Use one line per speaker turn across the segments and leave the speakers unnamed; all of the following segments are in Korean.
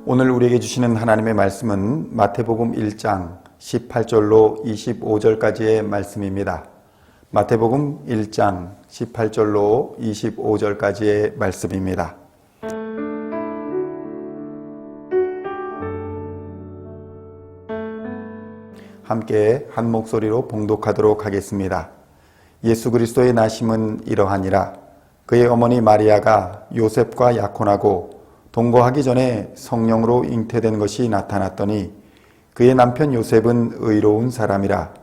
오늘 우리에게 주시는 하나님의 말씀은 마태복음 1장 18절로 25절까지의 말씀입니다. 마태복음 1장 18절로 25절까지의 말씀입니다. 함께 한 목소리로 봉독하도록 하겠습니다. 예수 그리스도의 나심은 이러하니라. 그의 어머니 마리아가 요셉과 약혼하고 동거하기 전에 성령으로 잉태된 것이 나타났더니 그의 남편 요셉은 의로운 사람이라.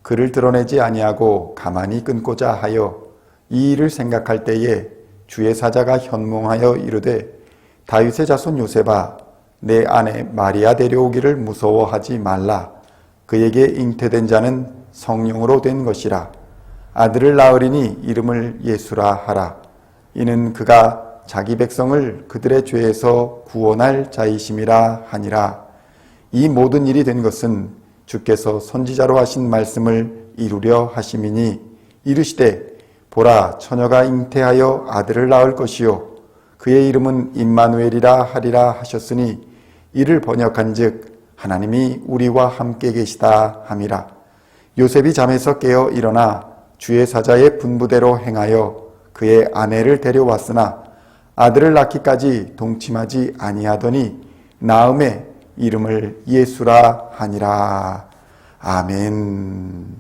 그를 드러내지 아니하고 가만히 끊고자 하여 이 일을 생각할 때에 주의 사자가 현몽하여 이르되 다윗의 자손 요셉아 내 아내 마리아 데려오기를 무서워하지 말라. 그에게 잉태된 자는 성령으로 된 것이라. 아들을 낳으리니 이름을 예수라 하라. 이는 그가 자기 백성을 그들의 죄에서 구원할 자이심이라 하니라. 이 모든 일이 된 것은 주께서 선지자로 하신 말씀을 이루려 하심이니 이르시되 보라 처녀가 잉태하여 아들을 낳을 것이요 그의 이름은 임마누엘이라 하리라 하셨으니 이를 번역한즉 하나님이 우리와 함께 계시다 함이라. 요셉이 잠에서 깨어 일어나 주의 사자의 분부대로 행하여 그의 아내를 데려왔으나 아들을 낳기까지 동침하지 아니하더니 나음에 이름을 예수라 하니라. 아멘.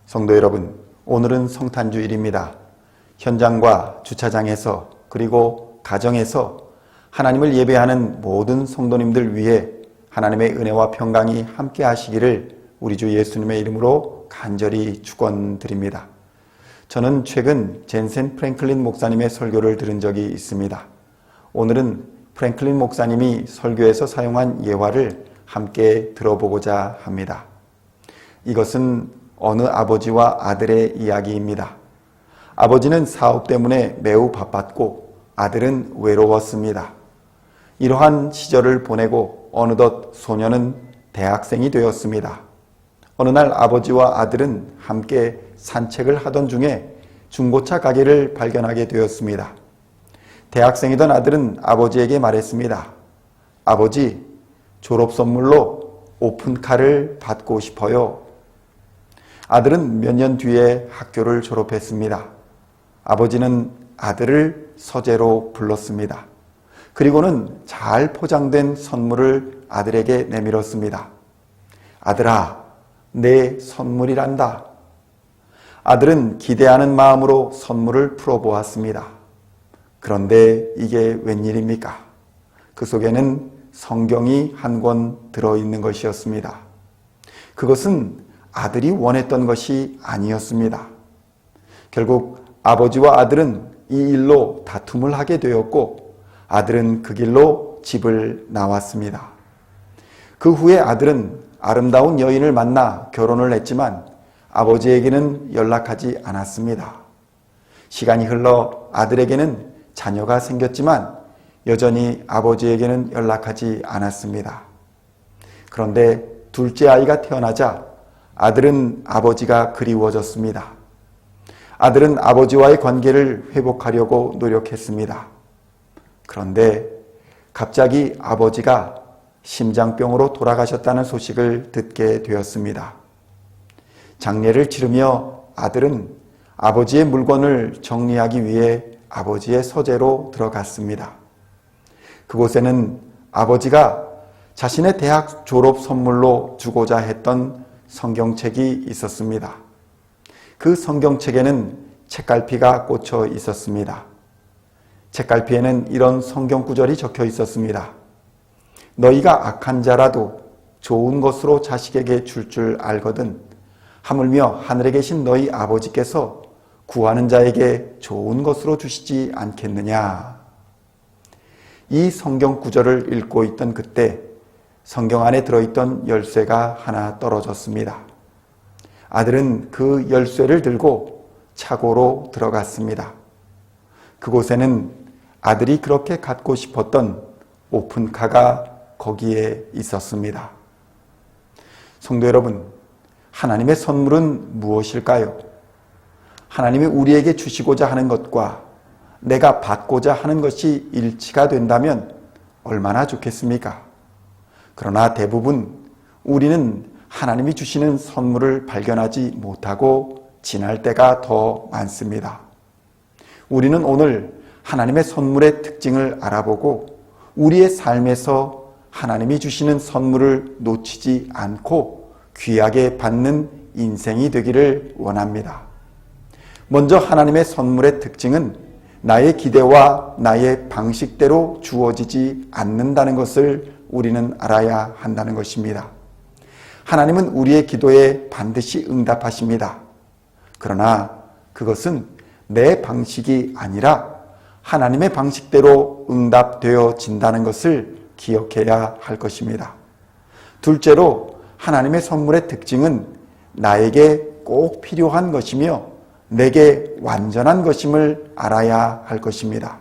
성도 여러분, 오늘은 성탄주일입니다. 현장과 주차장에서 그리고 가정에서 하나님을 예배하는 모든 성도님들 위해 하나님의 은혜와 평강이 함께 하시기를 우리 주 예수님의 이름으로 간절히 축원드립니다. 저는 최근 젠센 프랭클린 목사님의 설교를 들은 적이 있습니다. 오늘은 프랭클린 목사님이 설교에서 사용한 예화를 함께 들어보고자 합니다. 이것은 어느 아버지와 아들의 이야기입니다. 아버지는 사업 때문에 매우 바빴고 아들은 외로웠습니다. 이러한 시절을 보내고 어느덧 소녀는 대학생이 되었습니다. 어느 날 아버지와 아들은 함께 산책을 하던 중에 중고차 가게를 발견하게 되었습니다. 대학생이던 아들은 아버지에게 말했습니다. 아버지, 졸업 선물로 오픈카를 받고 싶어요. 아들은 몇 년 뒤에 학교를 졸업했습니다. 아버지는 아들을 서재로 불렀습니다. 그리고는 잘 포장된 선물을 아들에게 내밀었습니다. 아들아, 내 선물이란다. 아들은 기대하는 마음으로 선물을 풀어보았습니다. 그런데 이게 웬일입니까? 그 속에는 성경이 한 권 들어있는 것이었습니다. 그것은 아들이 원했던 것이 아니었습니다. 결국 아버지와 아들은 이 일로 다툼을 하게 되었고 아들은 그 길로 집을 나왔습니다. 그 후에 아들은 아름다운 여인을 만나 결혼을 했지만 아버지에게는 연락하지 않았습니다. 시간이 흘러 아들에게는 자녀가 생겼지만 여전히 아버지에게는 연락하지 않았습니다. 그런데 둘째 아이가 태어나자 아들은 아버지가 그리워졌습니다. 아들은 아버지와의 관계를 회복하려고 노력했습니다. 그런데 갑자기 아버지가 심장병으로 돌아가셨다는 소식을 듣게 되었습니다. 장례를 치르며 아들은 아버지의 물건을 정리하기 위해 아버지의 서재로 들어갔습니다. 그곳에는 아버지가 자신의 대학 졸업 선물로 주고자 했던 성경책이 있었습니다. 그 성경책에는 책갈피가 꽂혀 있었습니다. 책갈피에는 이런 성경 구절이 적혀 있었습니다. 너희가 악한 자라도 좋은 것으로 자식에게 줄 알거든 하물며 하늘에 계신 너희 아버지께서 구하는 자에게 좋은 것으로 주시지 않겠느냐. 이 성경 구절을 읽고 있던 그때 성경 안에 들어있던 열쇠가 하나 떨어졌습니다. 아들은 그 열쇠를 들고 차고로 들어갔습니다. 그곳에는 아들이 그렇게 갖고 싶었던 오픈카가 거기에 있었습니다. 성도 여러분, 하나님의 선물은 무엇일까요? 하나님이 우리에게 주시고자 하는 것과 내가 받고자 하는 것이 일치가 된다면 얼마나 좋겠습니까? 그러나 대부분 우리는 하나님이 주시는 선물을 발견하지 못하고 지날 때가 더 많습니다. 우리는 오늘 하나님의 선물의 특징을 알아보고 우리의 삶에서 하나님이 주시는 선물을 놓치지 않고 귀하게 받는 인생이 되기를 원합니다. 먼저 하나님의 선물의 특징은 나의 기대와 나의 방식대로 주어지지 않는다는 것을 우리는 알아야 한다는 것입니다. 하나님은 우리의 기도에 반드시 응답하십니다. 그러나 그것은 내 방식이 아니라 하나님의 방식대로 응답되어진다는 것을 기억해야 할 것입니다. 둘째로 하나님의 선물의 특징은 나에게 꼭 필요한 것이며 내게 완전한 것임을 알아야 할 것입니다.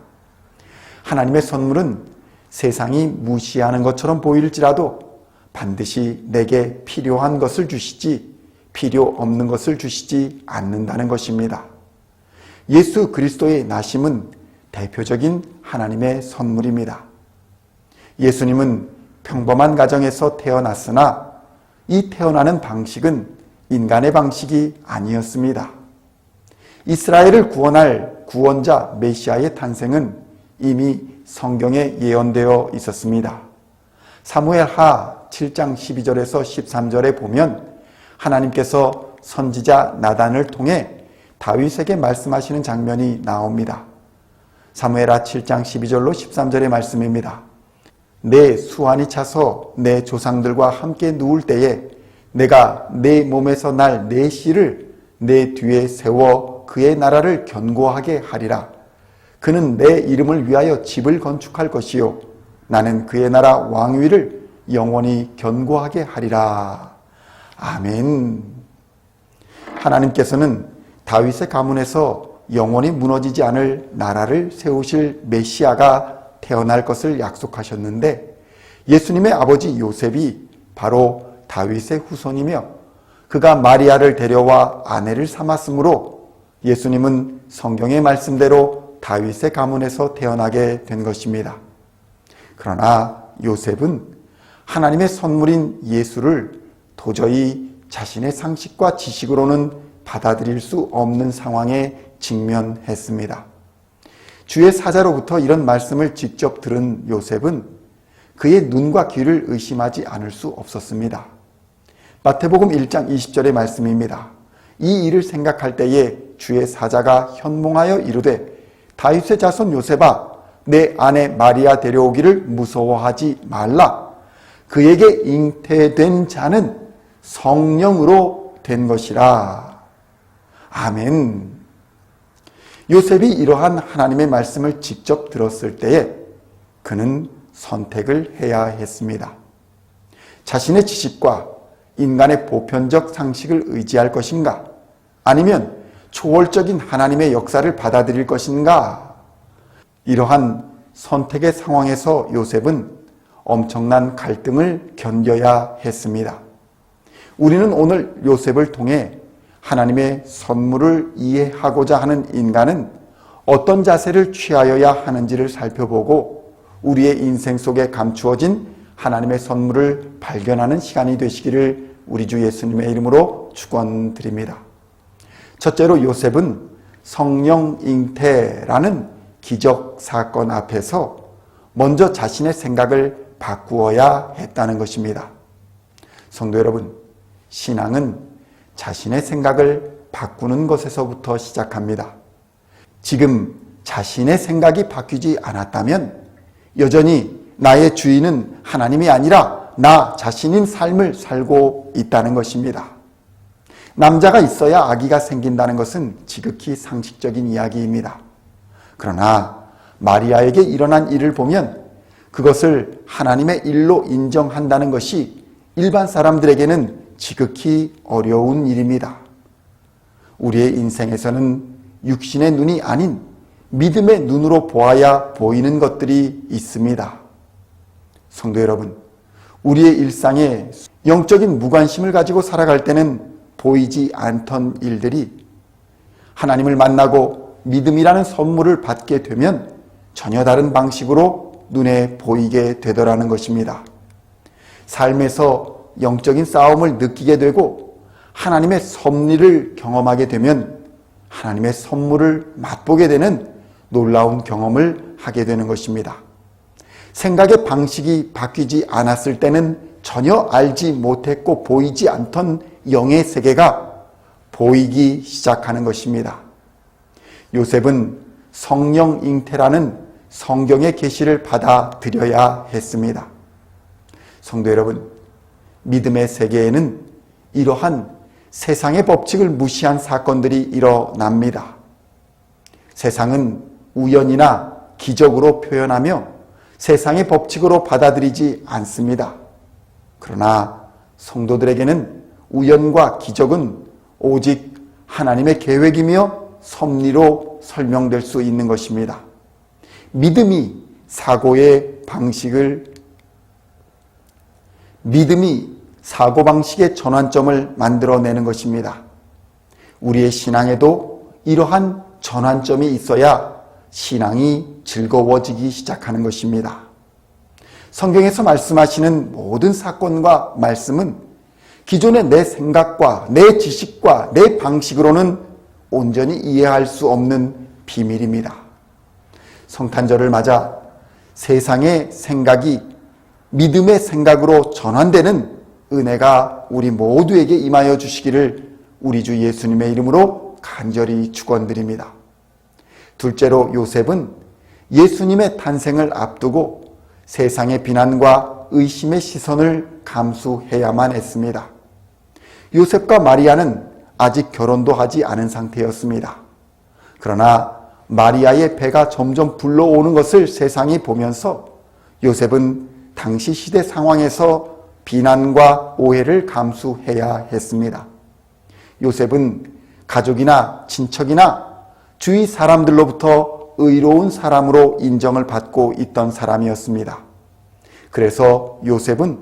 하나님의 선물은 세상이 무시하는 것처럼 보일지라도 반드시 내게 필요한 것을 주시지 필요 없는 것을 주시지 않는다는 것입니다. 예수 그리스도의 나심은 대표적인 하나님의 선물입니다. 예수님은 평범한 가정에서 태어났으나 이 태어나는 방식은 인간의 방식이 아니었습니다. 이스라엘을 구원할 구원자 메시아의 탄생은 이미 성경에 예언되어 있었습니다. 사무엘하 7장 12절에서 13절에 보면 하나님께서 선지자 나단을 통해 다윗에게 말씀하시는 장면이 나옵니다. 사무엘하 7장 12절로 13절의 말씀입니다. 내 수완이 차서 내 조상들과 함께 누울 때에 내가 내 몸에서 날 내 씨를 내 뒤에 세워 그의 나라를 견고하게 하리라. 그는 내 이름을 위하여 집을 건축할 것이요 나는 그의 나라 왕위를 영원히 견고하게 하리라. 아멘. 하나님께서는 다윗의 가문에서 영원히 무너지지 않을 나라를 세우실 메시아가 태어날 것을 약속하셨는데 예수님의 아버지 요셉이 바로 다윗의 후손이며 그가 마리아를 데려와 아내를 삼았으므로 예수님은 성경의 말씀대로 다윗의 가문에서 태어나게 된 것입니다. 그러나 요셉은 하나님의 선물인 예수를 도저히 자신의 상식과 지식으로는 받아들일 수 없는 상황에 직면했습니다. 주의 사자로부터 이런 말씀을 직접 들은 요셉은 그의 눈과 귀를 의심하지 않을 수 없었습니다. 마태복음 1장 20절의 말씀입니다. 이 일을 생각할 때에 주의 사자가 현몽하여 이르되 다윗의 자손 요셉아 내 아내 마리아 데려오기를 무서워하지 말라. 그에게 잉태된 자는 성령으로 된 것이라. 아멘. 요셉이 이러한 하나님의 말씀을 직접 들었을 때에 그는 선택을 해야 했습니다. 자신의 지식과 인간의 보편적 상식을 의지할 것인가? 아니면 초월적인 하나님의 역사를 받아들일 것인가? 이러한 선택의 상황에서 요셉은 엄청난 갈등을 견뎌야 했습니다. 우리는 오늘 요셉을 통해 하나님의 선물을 이해하고자 하는 인간은 어떤 자세를 취하여야 하는지를 살펴보고 우리의 인생 속에 감추어진 하나님의 선물을 발견하는 시간이 되시기를 우리 주 예수님의 이름으로 축원드립니다. 첫째로 요셉은 성령 잉태라는 기적 사건 앞에서 먼저 자신의 생각을 바꾸어야 했다는 것입니다. 성도 여러분, 신앙은 자신의 생각을 바꾸는 것에서부터 시작합니다. 지금 자신의 생각이 바뀌지 않았다면 여전히 나의 주인은 하나님이 아니라 나 자신인 삶을 살고 있다는 것입니다. 남자가 있어야 아기가 생긴다는 것은 지극히 상식적인 이야기입니다. 그러나 마리아에게 일어난 일을 보면 그것을 하나님의 일로 인정한다는 것이 일반 사람들에게는 지극히 어려운 일입니다. 우리의 인생에서는 육신의 눈이 아닌 믿음의 눈으로 보아야 보이는 것들이 있습니다. 성도 여러분, 우리의 일상에 영적인 무관심을 가지고 살아갈 때는 보이지 않던 일들이 하나님을 만나고 믿음이라는 선물을 받게 되면 전혀 다른 방식으로 눈에 보이게 되더라는 것입니다. 삶에서 영적인 싸움을 느끼게 되고 하나님의 섭리를 경험하게 되면 하나님의 선물을 맛보게 되는 놀라운 경험을 하게 되는 것입니다. 생각의 방식이 바뀌지 않았을 때는 전혀 알지 못했고 보이지 않던 영의 세계가 보이기 시작하는 것입니다. 요셉은 성령 잉태라는 성경의 계시를 받아들여야 했습니다. 성도 여러분, 믿음의 세계에는 이러한 세상의 법칙을 무시한 사건들이 일어납니다. 세상은 우연이나 기적으로 표현하며 세상의 법칙으로 받아들이지 않습니다. 그러나 성도들에게는 우연과 기적은 오직 하나님의 계획이며 섭리로 설명될 수 있는 것입니다. 믿음이 사고방식의 전환점을 만들어내는 것입니다. 우리의 신앙에도 이러한 전환점이 있어야 신앙이 즐거워지기 시작하는 것입니다. 성경에서 말씀하시는 모든 사건과 말씀은 기존의 내 생각과 내 지식과 내 방식으로는 온전히 이해할 수 없는 비밀입니다. 성탄절을 맞아 세상의 생각이 믿음의 생각으로 전환되는 은혜가 우리 모두에게 임하여 주시기를 우리 주 예수님의 이름으로 간절히 축원드립니다. 둘째로 요셉은 예수님의 탄생을 앞두고 세상의 비난과 의심의 시선을 감수해야만 했습니다. 요셉과 마리아는 아직 결혼도 하지 않은 상태였습니다. 그러나 마리아의 배가 점점 불러오는 것을 세상이 보면서 요셉은 당시 시대 상황에서 비난과 오해를 감수해야 했습니다. 요셉은 가족이나 친척이나 주위 사람들로부터 의로운 사람으로 인정을 받고 있던 사람이었습니다. 그래서 요셉은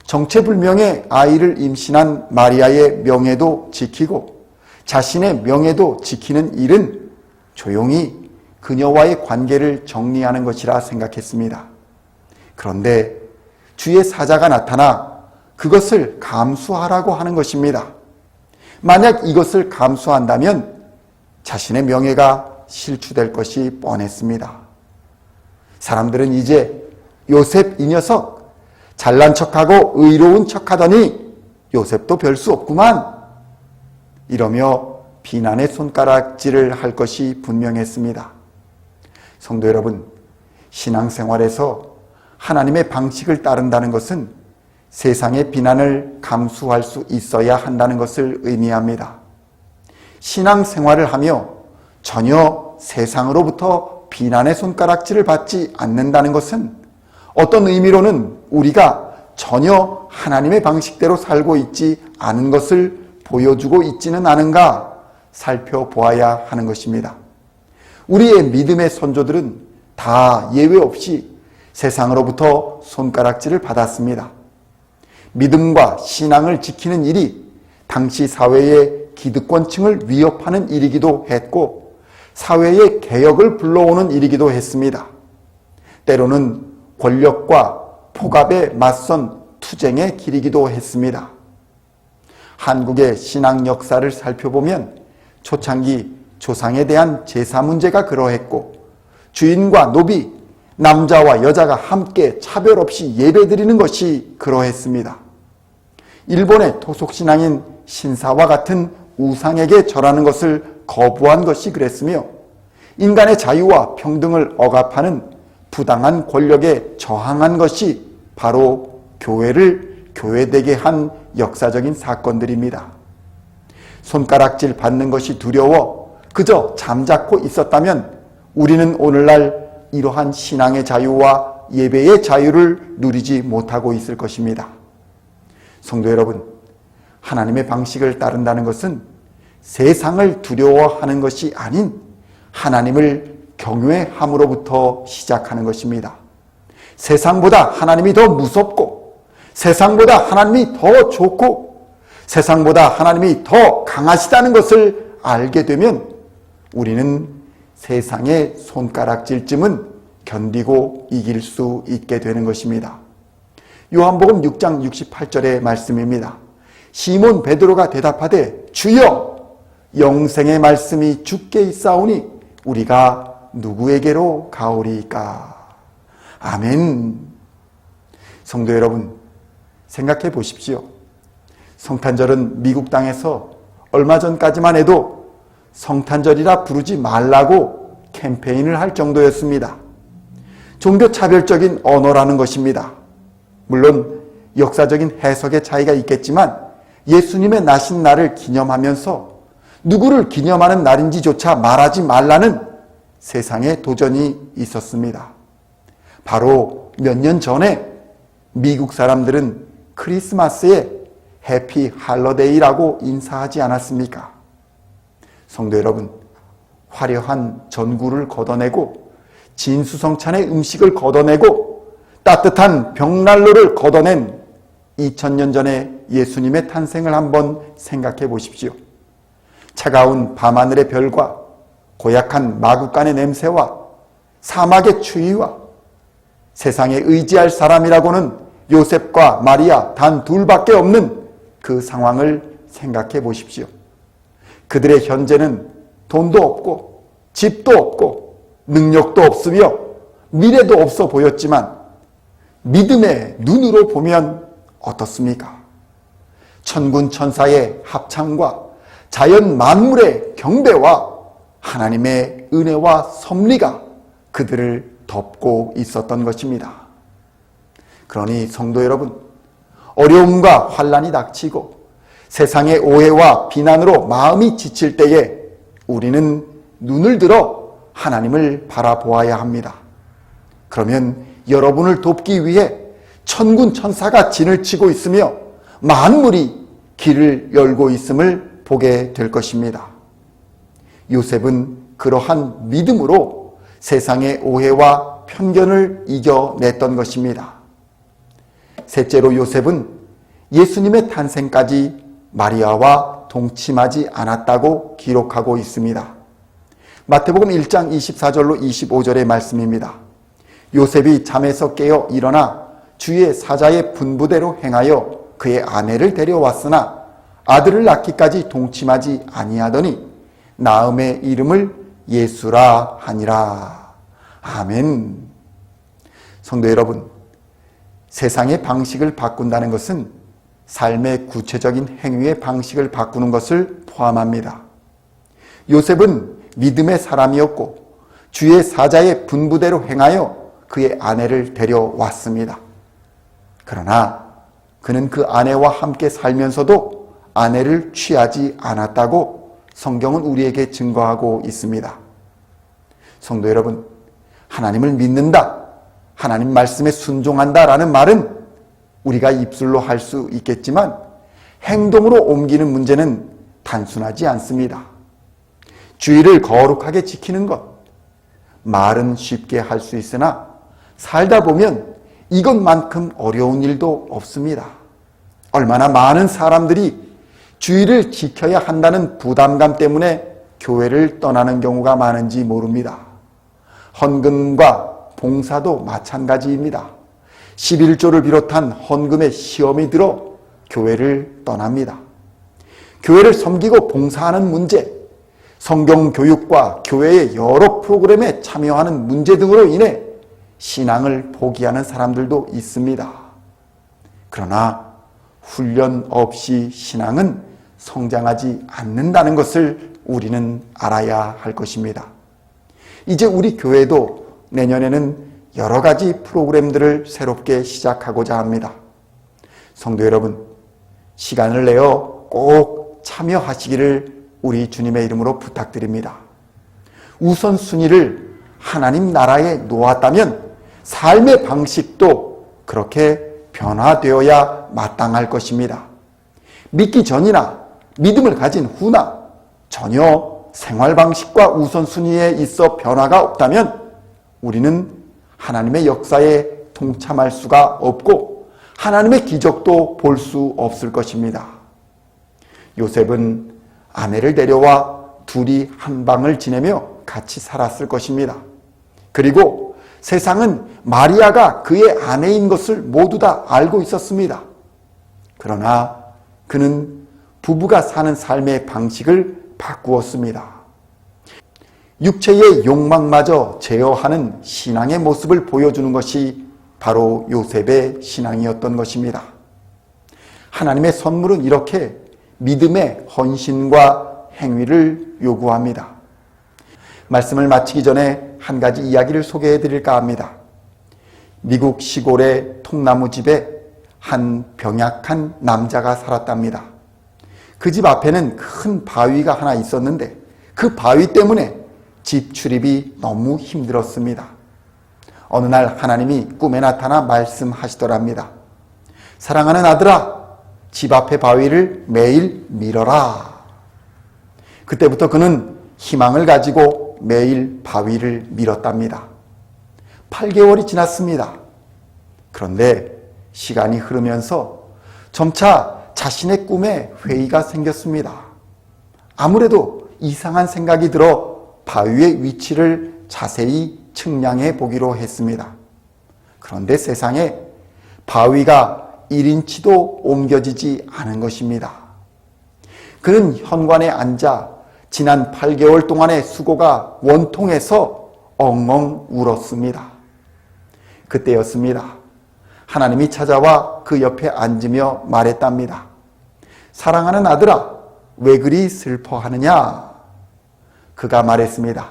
정체불명의 아이를 임신한 마리아의 명예도 지키고 자신의 명예도 지키는 일은 조용히 그녀와의 관계를 정리하는 것이라 생각했습니다. 그런데 주의 사자가 나타나 그것을 감수하라고 하는 것입니다. 만약 이것을 감수한다면 자신의 명예가 실추될 것이 뻔했습니다. 사람들은 이제 요셉 이 녀석 잘난 척하고 의로운 척하더니 요셉도 별 수 없구만 이러며 비난의 손가락질을 할 것이 분명했습니다. 성도 여러분, 신앙생활에서 하나님의 방식을 따른다는 것은 세상의 비난을 감수할 수 있어야 한다는 것을 의미합니다. 신앙생활을 하며 전혀 세상으로부터 비난의 손가락질을 받지 않는다는 것은 어떤 의미로는 우리가 전혀 하나님의 방식대로 살고 있지 않은 것을 보여주고 있지는 않은가 살펴보아야 하는 것입니다. 우리의 믿음의 선조들은 다 예외 없이 세상으로부터 손가락질을 받았습니다. 믿음과 신앙을 지키는 일이 당시 사회의 기득권층을 위협하는 일이기도 했고 사회의 개혁을 불러오는 일이기도 했습니다. 때로는 권력과 폭압에 맞선 투쟁의 길이기도 했습니다. 한국의 신앙 역사를 살펴보면 초창기 조상에 대한 제사 문제가 그러했고 주인과 노비, 남자와 여자가 함께 차별 없이 예배드리는 것이 그러했습니다. 일본의 토속신앙인 신사와 같은 우상에게 절하는 것을 거부한 것이 그랬으며 인간의 자유와 평등을 억압하는 부당한 권력에 저항한 것이 바로 교회를 교회되게 한 역사적인 사건들입니다. 손가락질 받는 것이 두려워 그저 잠자코 있었다면 우리는 오늘날 이러한 신앙의 자유와 예배의 자유를 누리지 못하고 있을 것입니다. 성도 여러분, 하나님의 방식을 따른다는 것은 세상을 두려워하는 것이 아닌 하나님을 경외함으로부터 시작하는 것입니다. 세상보다 하나님이 더 무섭고 세상보다 하나님이 더 좋고 세상보다 하나님이 더 강하시다는 것을 알게 되면 우리는 세상의 손가락질쯤은 견디고 이길 수 있게 되는 것입니다. 요한복음 6장 68절의 말씀입니다. 시몬 베드로가 대답하되 주여 영생의 말씀이 주께 있사오니 우리가 누구에게로 가오리이까. 아멘. 성도 여러분, 생각해 보십시오. 성탄절은 미국 땅에서 얼마 전까지만 해도 성탄절이라 부르지 말라고 캠페인을 할 정도였습니다. 종교차별적인 언어라는 것입니다. 물론 역사적인 해석의 차이가 있겠지만 예수님의 나신 날을 기념하면서 누구를 기념하는 날인지조차 말하지 말라는 세상의 도전이 있었습니다. 바로 몇 년 전에 미국 사람들은 크리스마스에 해피 할러데이라고 인사하지 않았습니까? 성도 여러분, 화려한 전구를 걷어내고 진수성찬의 음식을 걷어내고 따뜻한 벽난로를 걷어낸 2000년 전에 예수님의 탄생을 한번 생각해 보십시오. 차가운 밤하늘의 별과 고약한 마구간의 냄새와 사막의 추위와 세상에 의지할 사람이라고는 요셉과 마리아 단 둘밖에 없는 그 상황을 생각해 보십시오. 그들의 현재는 돈도 없고 집도 없고 능력도 없으며 미래도 없어 보였지만 믿음의 눈으로 보면 어떻습니까? 천군 천사의 합창과 자연 만물의 경배와 하나님의 은혜와 섭리가 그들을 덮고 있었던 것입니다. 그러니 성도 여러분, 어려움과 환난이 닥치고 세상의 오해와 비난으로 마음이 지칠 때에 우리는 눈을 들어 하나님을 바라보아야 합니다. 그러면 여러분을 돕기 위해 천군 천사가 진을 치고 있으며 만물이 길을 열고 있음을 보게 될 것입니다. 요셉은 그러한 믿음으로 세상의 오해와 편견을 이겨냈던 것입니다. 셋째로 요셉은 예수님의 탄생까지 마리아와 동침하지 않았다고 기록하고 있습니다. 마태복음 1장 24절로 25절의 말씀입니다. 요셉이 잠에서 깨어 일어나 주의 사자의 분부대로 행하여 그의 아내를 데려왔으나 아들을 낳기까지 동침하지 아니하더니 나음의 이름을 예수라 하니라. 아멘. 성도 여러분, 세상의 방식을 바꾼다는 것은 삶의 구체적인 행위의 방식을 바꾸는 것을 포함합니다. 요셉은 믿음의 사람이었고 주의 사자의 분부대로 행하여 그의 아내를 데려왔습니다. 그러나 그는 그 아내와 함께 살면서도 아내를 취하지 않았다고 성경은 우리에게 증거하고 있습니다. 성도 여러분, 하나님을 믿는다, 하나님 말씀에 순종한다라는 말은 우리가 입술로 할 수 있겠지만 행동으로 옮기는 문제는 단순하지 않습니다. 주의를 거룩하게 지키는 것, 말은 쉽게 할 수 있으나 살다 보면 이것만큼 어려운 일도 없습니다. 얼마나 많은 사람들이 주의를 지켜야 한다는 부담감 때문에 교회를 떠나는 경우가 많은지 모릅니다. 헌금과 봉사도 마찬가지입니다. 11조를 비롯한 헌금의 시험이 들어 교회를 떠납니다. 교회를 섬기고 봉사하는 문제, 성경 교육과 교회의 여러 프로그램에 참여하는 문제 등으로 인해 신앙을 포기하는 사람들도 있습니다. 그러나 훈련 없이 신앙은 성장하지 않는다는 것을 우리는 알아야 할 것입니다. 이제 우리 교회도 내년에는 여러 가지 프로그램들을 새롭게 시작하고자 합니다. 성도 여러분, 시간을 내어 꼭 참여하시기를 우리 주님의 이름으로 부탁드립니다. 우선순위를 하나님 나라에 놓았다면 삶의 방식도 그렇게 변화되어야 마땅할 것입니다. 믿기 전이나 믿음을 가진 후나 전혀 생활 방식과 우선순위에 있어 변화가 없다면 우리는 하나님의 역사에 동참할 수가 없고 하나님의 기적도 볼 수 없을 것입니다. 요셉은 아내를 데려와 둘이 한 방을 지내며 같이 살았을 것입니다. 그리고 세상은 마리아가 그의 아내인 것을 모두 다 알고 있었습니다. 그러나 그는 부부가 사는 삶의 방식을 바꾸었습니다. 육체의 욕망마저 제어하는 신앙의 모습을 보여주는 것이 바로 요셉의 신앙이었던 것입니다. 하나님의 선물은 이렇게 믿음의 헌신과 행위를 요구합니다. 말씀을 마치기 전에 한 가지 이야기를 소개해 드릴까 합니다. 미국 시골의 통나무집에 한 병약한 남자가 살았답니다. 그 집 앞에는 큰 바위가 하나 있었는데 그 바위 때문에 집 출입이 너무 힘들었습니다. 어느 날 하나님이 꿈에 나타나 말씀하시더랍니다. 사랑하는 아들아, 집 앞의 바위를 매일 밀어라. 그때부터 그는 희망을 가지고 매일 바위를 밀었답니다. 8개월이 지났습니다. 그런데 시간이 흐르면서 점차 자신의 꿈에 회의가 생겼습니다. 아무래도 이상한 생각이 들어 바위의 위치를 자세히 측량해 보기로 했습니다. 그런데 세상에 바위가 1인치도 옮겨지지 않은 것입니다. 그는 현관에 앉아 지난 8개월 동안의 수고가 원통해서 엉엉 울었습니다. 그때였습니다. 하나님이 찾아와 그 옆에 앉으며 말했답니다. 사랑하는 아들아, 왜 그리 슬퍼하느냐? 그가 말했습니다.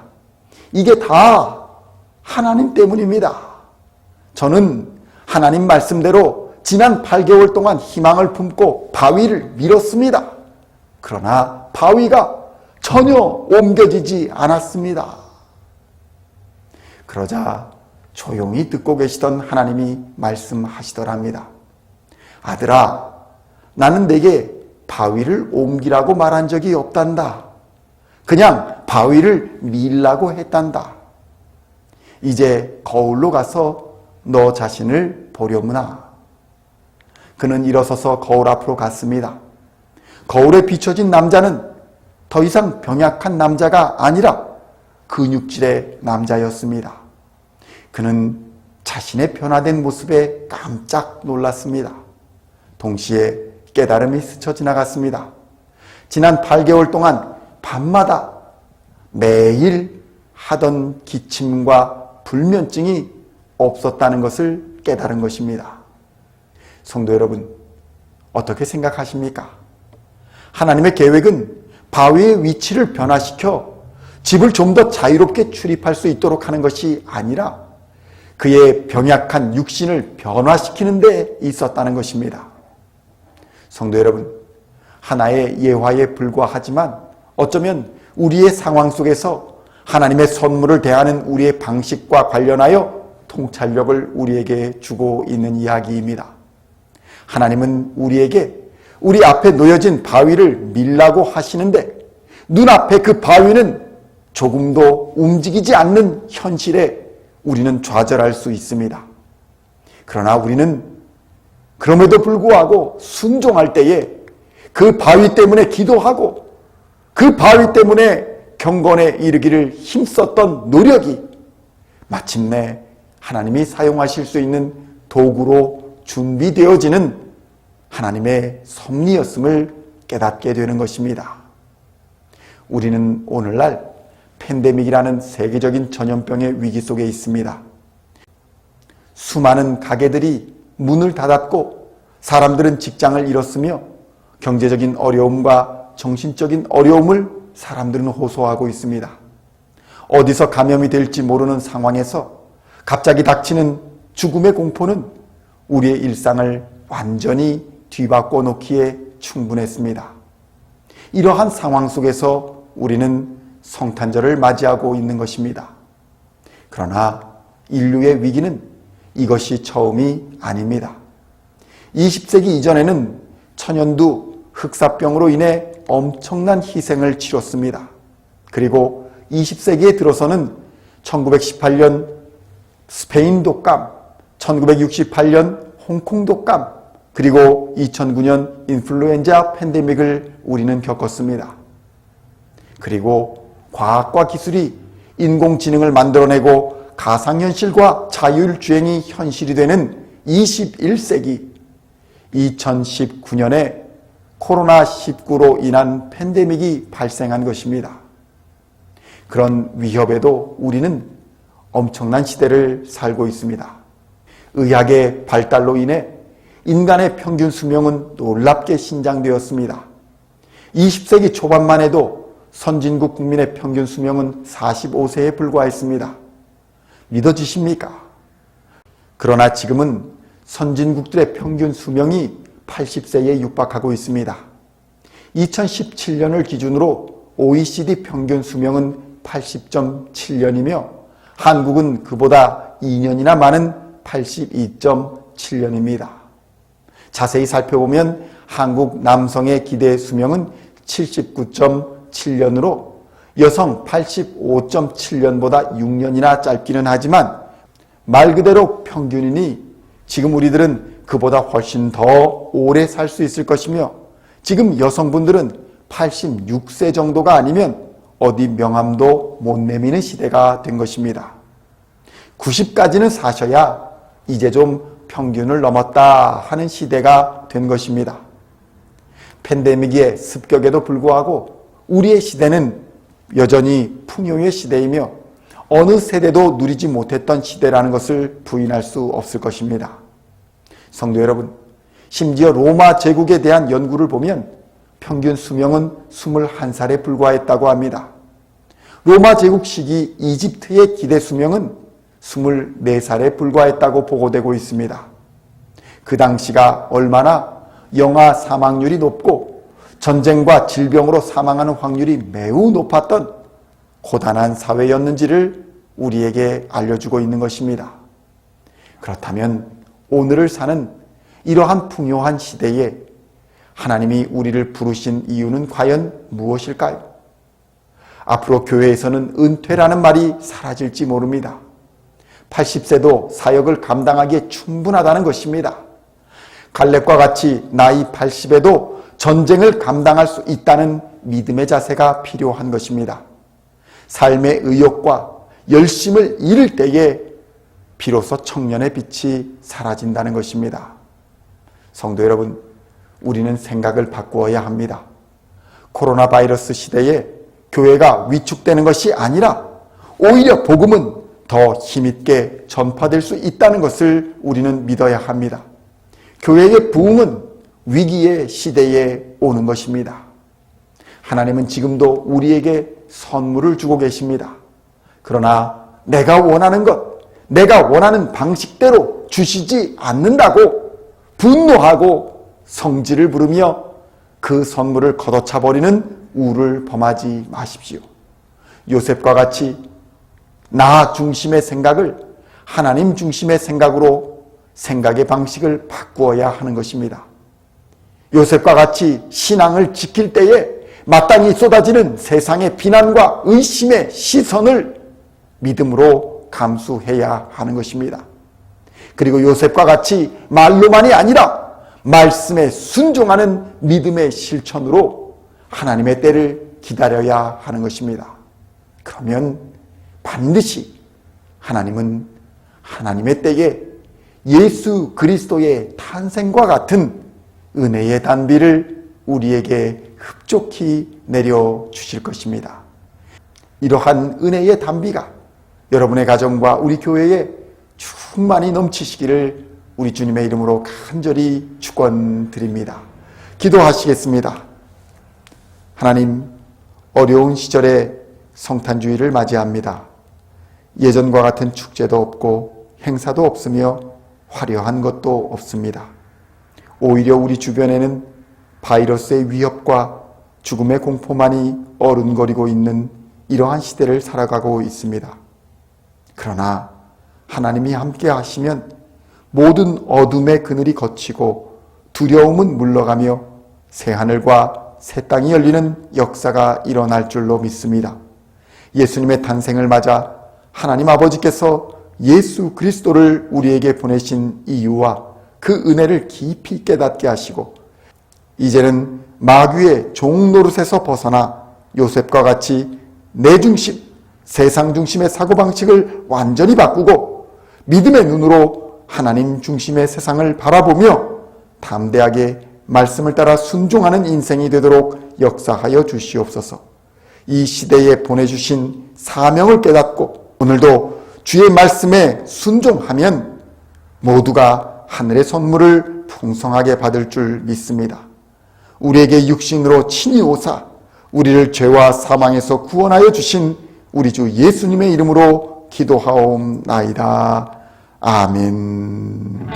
이게 다 하나님 때문입니다. 저는 하나님 말씀대로 지난 8개월 동안 희망을 품고 바위를 밀었습니다. 그러나 바위가 전혀 옮겨지지 않았습니다. 그러자 조용히 듣고 계시던 하나님이 말씀하시더랍니다. 아들아, 나는 내게 바위를 옮기라고 말한 적이 없단다. 그냥 바위를 밀라고 했단다. 이제 거울로 가서 너 자신을 보려무나. 그는 일어서서 거울 앞으로 갔습니다. 거울에 비춰진 남자는 더 이상 병약한 남자가 아니라 근육질의 남자였습니다. 그는 자신의 변화된 모습에 깜짝 놀랐습니다. 동시에 깨달음이 스쳐 지나갔습니다. 지난 8개월 동안 밤마다 매일 하던 기침과 불면증이 없었다는 것을 깨달은 것입니다. 성도 여러분, 어떻게 생각하십니까? 하나님의 계획은 바위의 위치를 변화시켜 집을 좀 더 자유롭게 출입할 수 있도록 하는 것이 아니라 그의 병약한 육신을 변화시키는 데 있었다는 것입니다. 성도 여러분, 하나의 예화에 불과하지만 어쩌면 우리의 상황 속에서 하나님의 선물을 대하는 우리의 방식과 관련하여 통찰력을 우리에게 주고 있는 이야기입니다. 하나님은 우리에게 우리 앞에 놓여진 바위를 밀라고 하시는데 눈앞에 그 바위는 조금도 움직이지 않는 현실에 우리는 좌절할 수 있습니다. 그러나 우리는 그럼에도 불구하고 순종할 때에 그 바위 때문에 기도하고 그 바위 때문에 경건에 이르기를 힘썼던 노력이 마침내 하나님이 사용하실 수 있는 도구로 준비되어지는 하나님의 섭리였음을 깨닫게 되는 것입니다. 우리는 오늘날 팬데믹이라는 세계적인 전염병의 위기 속에 있습니다. 수많은 가게들이 문을 닫았고 사람들은 직장을 잃었으며 경제적인 어려움과 정신적인 어려움을 사람들은 호소하고 있습니다. 어디서 감염이 될지 모르는 상황에서 갑자기 닥치는 죽음의 공포는 우리의 일상을 완전히 뒤바꿔 놓기에 충분했습니다. 이러한 상황 속에서 우리는 성탄절을 맞이하고 있는 것입니다. 그러나 인류의 위기는 이것이 처음이 아닙니다. 20세기 이전에는 천연두 흑사병으로 인해 엄청난 희생을 치렀습니다. 그리고 20세기에 들어서는 1918년 스페인 독감, 1968년 홍콩 독감, 그리고 2009년 인플루엔자 팬데믹을 우리는 겪었습니다. 그리고 과학과 기술이 인공지능을 만들어내고 가상현실과 자율주행이 현실이 되는 21세기 2019년에 코로나19로 인한 팬데믹이 발생한 것입니다. 그런 위협에도 우리는 엄청난 시대를 살고 있습니다. 의학의 발달로 인해 인간의 평균 수명은 놀랍게 신장되었습니다. 20세기 초반만 해도 선진국 국민의 평균 수명은 45세에 불과했습니다. 믿어지십니까? 그러나 지금은 선진국들의 평균 수명이 80세에 육박하고 있습니다. 2017년을 기준으로 OECD 평균 수명은 80.7년이며 한국은 그보다 2년이나 많은 82.7년입니다. 자세히 살펴보면 한국 남성의 기대 수명은 79.7년으로 여성 85.7년보다 6년이나 짧기는 하지만 말 그대로 평균이니 지금 우리들은 그보다 훨씬 더 오래 살 수 있을 것이며 지금 여성분들은 86세 정도가 아니면 어디 명함도 못 내미는 시대가 된 것입니다. 90까지는 사셔야 이제 좀 평균을 넘었다 하는 시대가 된 것입니다. 팬데믹의 습격에도 불구하고 우리의 시대는 여전히 풍요의 시대이며 어느 세대도 누리지 못했던 시대라는 것을 부인할 수 없을 것입니다. 성도 여러분, 심지어 로마 제국에 대한 연구를 보면 평균 수명은 21살에 불과했다고 합니다. 로마 제국 시기 이집트의 기대 수명은 24살에 불과했다고 보고되고 있습니다. 그 당시가 얼마나 영아 사망률이 높고 전쟁과 질병으로 사망하는 확률이 매우 높았던 고단한 사회였는지를 우리에게 알려주고 있는 것입니다. 그렇다면 오늘을 사는 이러한 풍요한 시대에 하나님이 우리를 부르신 이유는 과연 무엇일까요? 앞으로 교회에서는 은퇴라는 말이 사라질지 모릅니다. 80세도 사역을 감당하기에 충분하다는 것입니다. 갈렙과 같이 나이 80에도 전쟁을 감당할 수 있다는 믿음의 자세가 필요한 것입니다. 삶의 의욕과 열심을 잃을 때에 비로소 청년의 빛이 사라진다는 것입니다. 성도 여러분, 우리는 생각을 바꾸어야 합니다. 코로나 바이러스 시대에 교회가 위축되는 것이 아니라 오히려 복음은 더 힘있게 전파될 수 있다는 것을 우리는 믿어야 합니다. 교회의 부흥은 위기의 시대에 오는 것입니다. 하나님은 지금도 우리에게 선물을 주고 계십니다. 그러나 내가 원하는 것, 내가 원하는 방식대로 주시지 않는다고 분노하고 성질을 부르며 그 선물을 걷어차버리는 우를 범하지 마십시오. 요셉과 같이 나 중심의 생각을 하나님 중심의 생각으로 생각의 방식을 바꾸어야 하는 것입니다. 요셉과 같이 신앙을 지킬 때에 마땅히 쏟아지는 세상의 비난과 의심의 시선을 믿음으로 감수해야 하는 것입니다. 그리고 요셉과 같이 말로만이 아니라 말씀에 순종하는 믿음의 실천으로 하나님의 때를 기다려야 하는 것입니다. 그러면 반드시 하나님은 하나님의 때에 예수 그리스도의 탄생과 같은 은혜의 단비를 우리에게 흡족히 내려주실 것입니다. 이러한 은혜의 단비가 여러분의 가정과 우리 교회에 충만히 넘치시기를 우리 주님의 이름으로 간절히 축원드립니다. 기도하시겠습니다. 하나님, 어려운 시절에 성탄주의를 맞이합니다. 예전과 같은 축제도 없고 행사도 없으며 화려한 것도 없습니다. 오히려 우리 주변에는 바이러스의 위협과 죽음의 공포만이 어른거리고 있는 이러한 시대를 살아가고 있습니다. 그러나 하나님이 함께 하시면 모든 어둠의 그늘이 걷히고 두려움은 물러가며 새하늘과 새 땅이 열리는 역사가 일어날 줄로 믿습니다. 예수님의 탄생을 맞아 하나님 아버지께서 예수 그리스도를 우리에게 보내신 이유와 그 은혜를 깊이 깨닫게 하시고 이제는 마귀의 종노릇에서 벗어나 요셉과 같이 내 중심, 세상 중심의 사고방식을 완전히 바꾸고 믿음의 눈으로 하나님 중심의 세상을 바라보며 담대하게 말씀을 따라 순종하는 인생이 되도록 역사하여 주시옵소서. 이 시대에 보내주신 사명을 깨닫고 오늘도 주의 말씀에 순종하면 모두가 하늘의 선물을 풍성하게 받을 줄 믿습니다. 우리에게 육신으로 친히 오사 우리를 죄와 사망에서 구원하여 주신 우리 주 예수님의 이름으로 기도하옵나이다. 아멘.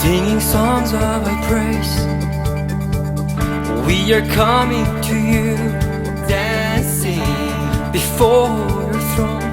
Singing songs of thy praise, we are coming to you, dancing before your throne.